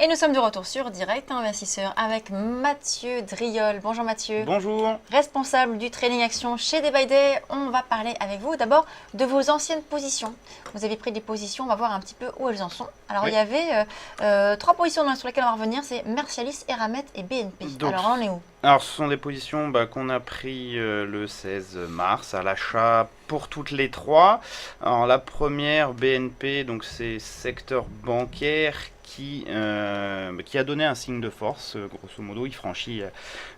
Et nous sommes de retour sur Direct Investisseur avec Mathieu Driol. Bonjour Mathieu. Bonjour. Responsable du trading action chez Day by Day. On va parler avec vous d'abord de vos anciennes positions. Vous avez pris des positions, on va voir un petit peu où elles en sont. Alors Oui. il y avait trois positions sur lesquelles on va revenir, c'est Mercialis, Eramet et BNP. Donc, Alors on en est où? Alors, ce sont des positions qu'on a pris le 16 mars à l'achat pour toutes les trois. Alors, la première, BNP, donc c'est secteur bancaire qui a donné un signe de force. Grosso modo, il franchit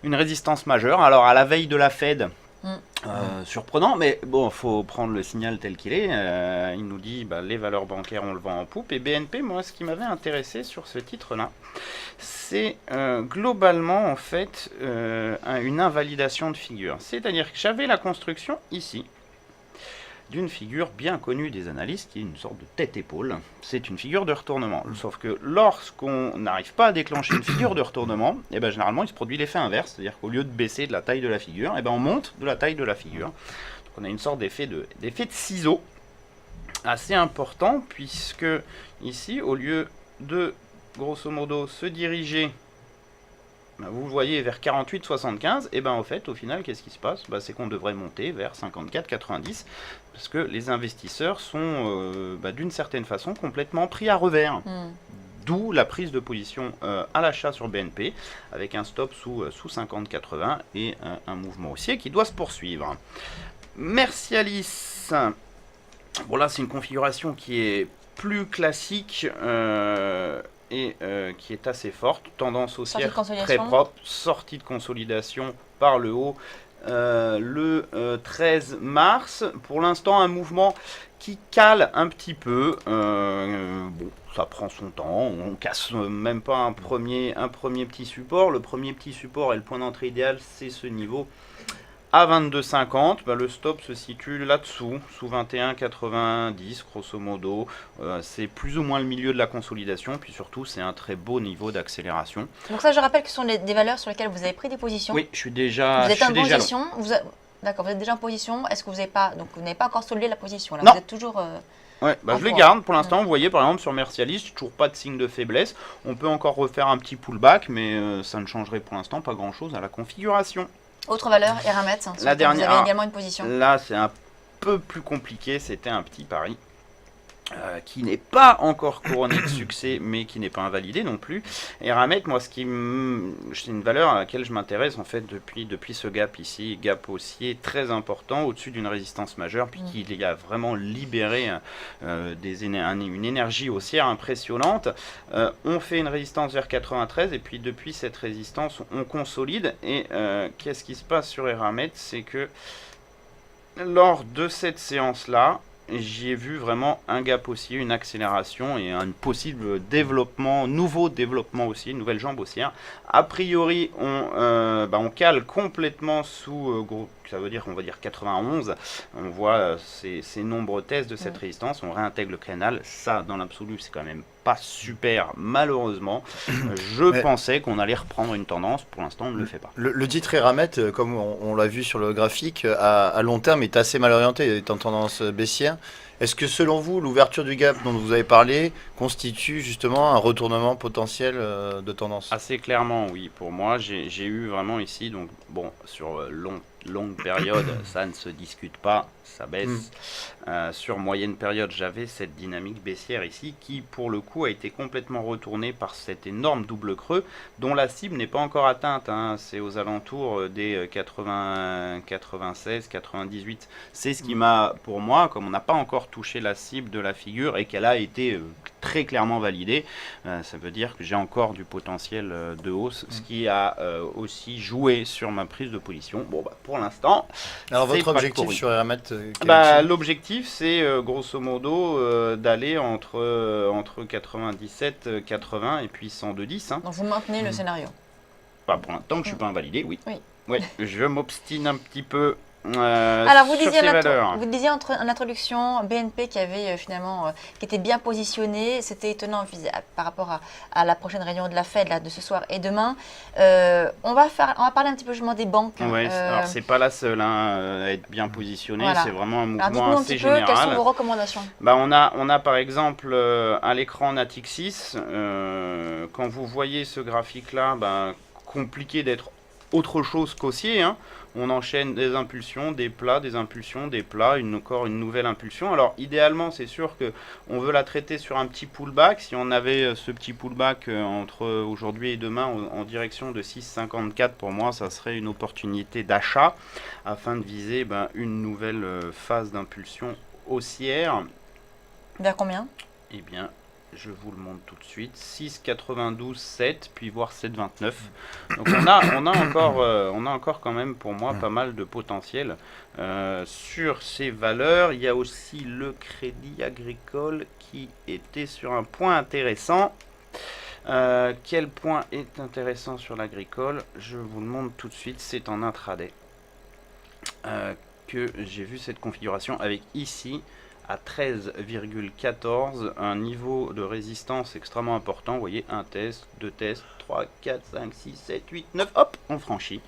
une résistance majeure. Alors, à la veille de la Fed, surprenant, mais bon, faut prendre le signal tel qu'il est. Il nous dit les valeurs bancaires, on le vend en poupe. Et BNP, moi, ce qui m'avait intéressé sur ce titre-là, c'est globalement en fait une invalidation de figure. C'est-à-dire que j'avais la construction ici d'une figure bien connue des analystes qui est une sorte de tête-épaule. C'est une figure de retournement. Sauf que lorsqu'on n'arrive pas à déclencher une figure de retournement, généralement il se produit l'effet inverse. C'est-à-dire qu'au lieu de baisser de la taille de la figure, on monte de la taille de la figure. Donc on a une sorte d'effet de ciseau assez important, puisque ici, au lieu de grosso modo se diriger, vous le voyez, vers 48,75, et en fait, au final, qu'est-ce qui se passe? C'est qu'on devrait monter vers 54,90, parce que les investisseurs sont, d'une certaine façon, complètement pris à revers. D'où la prise de position à l'achat sur BNP, avec un stop sous 50,80 et un mouvement haussier qui doit se poursuivre. Mercialis, bon là c'est une configuration qui est plus classique, et qui est assez forte, tendance haussière très propre, sortie de consolidation par le haut le 13 mars. Pour l'instant, un mouvement qui cale un petit peu. Bon, ça prend son temps, on casse même pas un premier petit support. Le premier petit support et le point d'entrée idéal, c'est ce niveau à 22,50, le stop se situe là-dessous, sous 21,90 grosso modo. C'est plus ou moins le milieu de la consolidation, puis surtout c'est un très beau niveau d'accélération. Donc ça, je rappelle que ce sont des valeurs sur lesquelles vous avez pris des positions. Oui, je suis déjà. Vous êtes en position. D'accord, vous êtes déjà en position. Est-ce que vous n'avez pas, donc vous n'avez pas encore soldé la position là? Non. Vous êtes toujours. Ouais, je les garde pour l'instant. Vous voyez par exemple sur Mercialis, toujours pas de signe de faiblesse. On peut encore refaire un petit pullback, mais ça ne changerait pour l'instant pas grand-chose à la configuration. Autre valeur, Eramet, sur la dernière, vous avez également une position. Là, c'est un peu plus compliqué. C'était un petit pari qui n'est pas encore couronné de succès, mais qui n'est pas invalidé non plus. Eramet, moi, c'est une valeur à laquelle je m'intéresse en fait depuis ce gap ici, gap haussier très important au-dessus d'une résistance majeure, puis qu'il a vraiment libéré une énergie haussière impressionnante. On fait une résistance vers 93, et puis depuis cette résistance, on consolide. Et qu'est-ce qui se passe sur Eramet? C'est que lors de cette séance-là, j'y ai vu vraiment un gap haussier, une accélération et un possible nouveau développement haussier, une nouvelle jambe haussière. A priori, on cale complètement sous, ça veut dire, on va dire 91. On voit ces nombreux tests de cette résistance, on réintègre le canal. Ça, dans l'absolu, c'est quand même pas super, malheureusement. Je pensais qu'on allait reprendre une tendance. Pour l'instant, on ne le fait pas. Le titre Eramet, comme on l'a vu sur le graphique, à long terme est assez mal orienté, il est en tendance baissière. Est-ce que selon vous, l'ouverture du gap dont vous avez parlé constitue justement un retournement potentiel de tendance? Assez clairement, oui. Pour moi, j'ai eu vraiment ici, donc bon, sur longue période, ça ne se discute pas, ça baisse. Sur moyenne période, j'avais cette dynamique baissière ici qui, pour le coup, a été complètement retournée par cet énorme double creux dont la cible n'est pas encore atteinte. C'est aux alentours des 80, 96, 98. C'est ce qui m'a, pour moi, comme on n'a pas encore touché la cible de la figure et qu'elle a été très clairement validée, ça veut dire que j'ai encore du potentiel de hausse, ce qui a aussi joué sur ma prise de position. Bon, pour l'instant. Alors votre objectif sur Eramet? L'objectif, c'est grosso modo d'aller entre 97, 80 et puis 102,10. Donc vous maintenez le scénario? Pour l'instant que je ne suis pas invalidé, oui. Je m'obstine un petit peu Alors, sur ces valeurs. vous disiez en introduction BNP qui avait finalement, qui était bien positionné. C'était étonnant par rapport à la prochaine réunion de la Fed là, de ce soir et demain. On va parler un petit peu justement des banques. Ouais, alors c'est pas la seule à être bien positionnée, Voilà. c'est vraiment un Alors, dites-nous mouvement un assez petit peu quelles sont général. vos recommandations. Bah, on a par exemple à l'écran Natixis, quand vous voyez ce graphique-là, bah, compliqué d'être autre chose qu'haussier, hein. On enchaîne des impulsions, des plats, des impulsions, des plats, encore une nouvelle impulsion. Alors idéalement, c'est sûr que on veut la traiter sur un petit pullback. Si on avait ce petit pullback entre aujourd'hui et demain en direction de 6,54, pour moi, ça serait une opportunité d'achat afin de viser une nouvelle phase d'impulsion haussière. Vers combien? Eh bien, je vous le montre tout de suite. 6,92, 7, puis voire 7,29. Donc on a encore quand même pour moi pas mal de potentiel sur ces valeurs. Il y a aussi le Crédit Agricole qui était sur un point intéressant. Quel point est intéressant sur l'agricole? Je vous le montre tout de suite. C'est en intraday que j'ai vu cette configuration avec ici à 13,14, un niveau de résistance extrêmement important. Vous voyez, un test, deux tests, 3, 4, 5, 6, 7, 8, 9, hop, on franchit.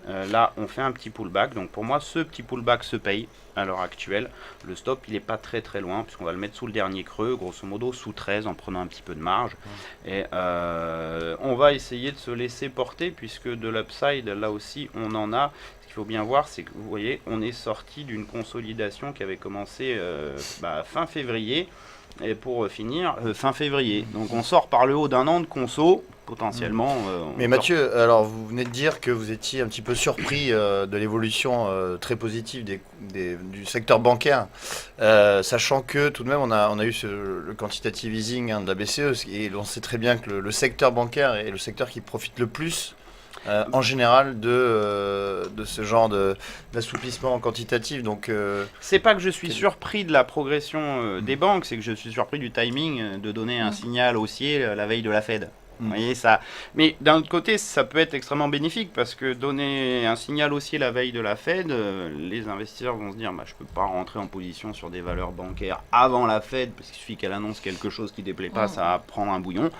Là, on fait un petit pullback. Donc pour moi, ce petit pullback se paye à l'heure actuelle. Le stop, il n'est pas très loin, puisqu'on va le mettre sous le dernier creux, grosso modo sous 13, en prenant un petit peu de marge. Et on va essayer de se laisser porter, puisque de l'upside, là aussi, on en a. Ce qu'il faut bien voir, c'est que vous voyez, on est sorti d'une consolidation qui avait commencé fin février et pour finir fin février. Donc on sort par le haut d'un an de conso, potentiellement. Mais Mathieu, alors vous venez de dire que vous étiez un petit peu surpris de l'évolution très positive du secteur bancaire, sachant que tout de même on a eu le quantitative easing de la BCE, et on sait très bien que le secteur bancaire est le secteur qui profite le plus en général de ce genre d'assouplissement quantitatif. Donc c'est pas que je suis surpris de la progression des banques, c'est que je suis surpris du timing de donner un signal haussier la veille de la Fed. Vous voyez ça. Mais d'un autre côté, ça peut être extrêmement bénéfique parce que donner un signal haussier la veille de la Fed, les investisseurs vont se dire je peux pas rentrer en position sur des valeurs bancaires avant la Fed parce qu'il suffit qu'elle annonce quelque chose qui déplaît pas, ça va prendre un bouillon.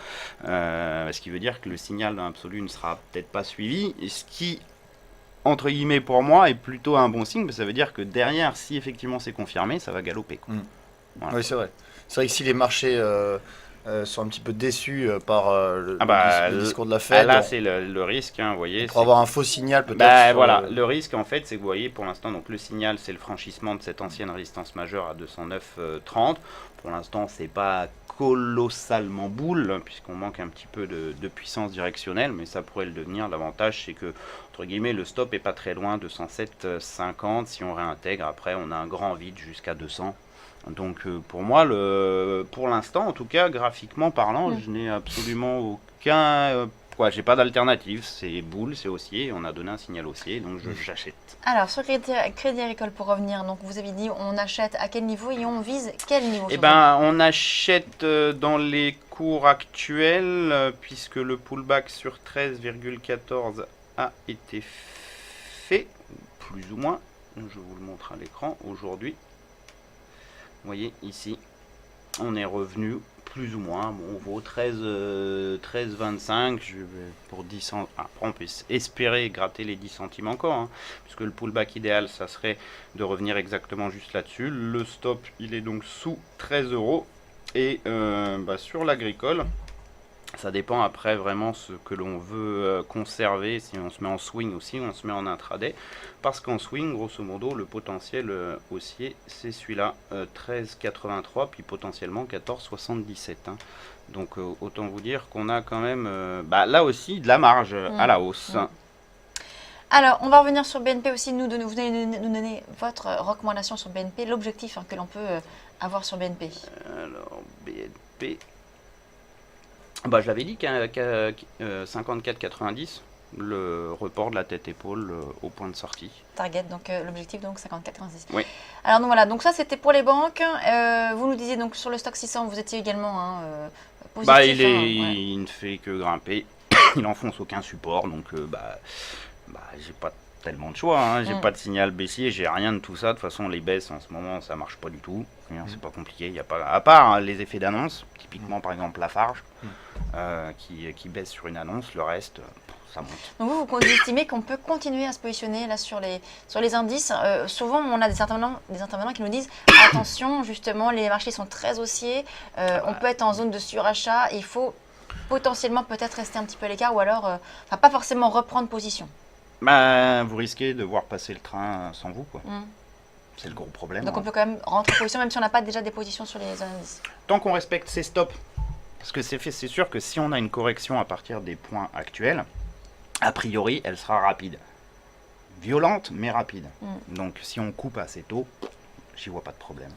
Ce qui veut dire que le signal dans l'absolu ne sera peut-être pas suivi. Et ce qui, entre guillemets, pour moi, est plutôt un bon signe, parce que ça veut dire que derrière, si effectivement c'est confirmé, ça va galoper. Voilà. Oui, c'est vrai. C'est vrai que si les marchés sont un petit peu déçus par le discours de la Fed. Là, c'est le risque, hein, vous voyez. Pour avoir un faux signal peut-être. Voilà, le risque en fait, c'est que vous voyez, pour l'instant, donc le signal, c'est le franchissement de cette ancienne résistance majeure à 209,30. Pour l'instant, c'est pas colossalement boule, puisqu'on manque un petit peu de puissance directionnelle, mais ça pourrait le devenir. L'avantage, c'est que, entre guillemets, le stop est pas très loin, 207,50. Si on réintègre, après, on a un grand vide jusqu'à 200. Donc pour moi, pour l'instant, en tout cas, graphiquement parlant, je n'ai absolument aucun... j'ai pas d'alternative, c'est boule, c'est haussier, on a donné un signal haussier, donc j'achète. Alors sur Crédit Agricole, pour revenir, donc vous avez dit on achète à quel niveau et on vise quel niveau? On achète dans les cours actuels, puisque le pullback sur 13,14 a été fait, plus ou moins, je vous le montre à l'écran aujourd'hui. Vous voyez ici, on est revenu plus ou moins, on vaut 13,25, pour 10 centimes. Après on peut espérer gratter les 10 centimes encore, hein, puisque le pullback idéal, ça serait de revenir exactement juste là-dessus. Le stop, il est donc sous 13 €. Et sur l'agricole, ça dépend après vraiment ce que l'on veut conserver, si on se met en swing ou si on se met en intraday. Parce qu'en swing, grosso modo, le potentiel haussier, c'est celui-là, 13,83, puis potentiellement 14,77. Hein. Donc autant vous dire qu'on a quand même, là aussi, de la marge à la hausse. Alors, on va revenir sur BNP aussi. Vous allez nous donner votre recommandation sur BNP, l'objectif que l'on peut avoir sur BNP. Alors, BNP... je l'avais dit qu'à 54,90, le report de la tête-épaule au point de sortie. Target, donc l'objectif, donc 54,90. Oui. Alors, donc voilà, donc ça c'était pour les banques. Vous nous disiez donc sur le stock 600, vous étiez également positif. Il ne fait que grimper, il n'enfonce aucun support, donc j'ai pas tellement de choix, hein. J'ai Mm. pas de signal baissier, j'ai rien de tout ça. De toute façon, les baisses en ce moment, ça marche pas du tout. C'est pas compliqué. Il y a pas, à part hein, les effets d'annonce, typiquement par exemple Lafarge, qui baisse sur une annonce, le reste, ça monte. Donc vous estimez qu'on peut continuer à se positionner là sur les indices. Souvent, on a des intervenants qui nous disent attention, justement, les marchés sont très haussiers, on peut être en zone de surachat, il faut potentiellement peut-être rester un petit peu à l'écart ou alors pas forcément reprendre position. Bah, vous risquez de voir passer le train sans vous, quoi. Mm. C'est le gros problème. Donc hein. on peut quand même rentrer en position même si on n'a pas déjà des positions sur les indices. Tant qu'on respecte ses stops, parce que c'est sûr que si on a une correction à partir des points actuels, a priori, elle sera rapide. Violente, mais rapide. Donc si on coupe assez tôt, j'y vois pas de problème.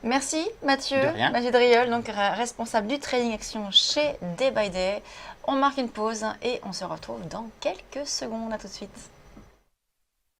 Merci Mathieu, De rien. Mathieu Drieul, donc responsable du trading action chez Day by Day. On marque une pause et on se retrouve dans quelques secondes. À tout de suite.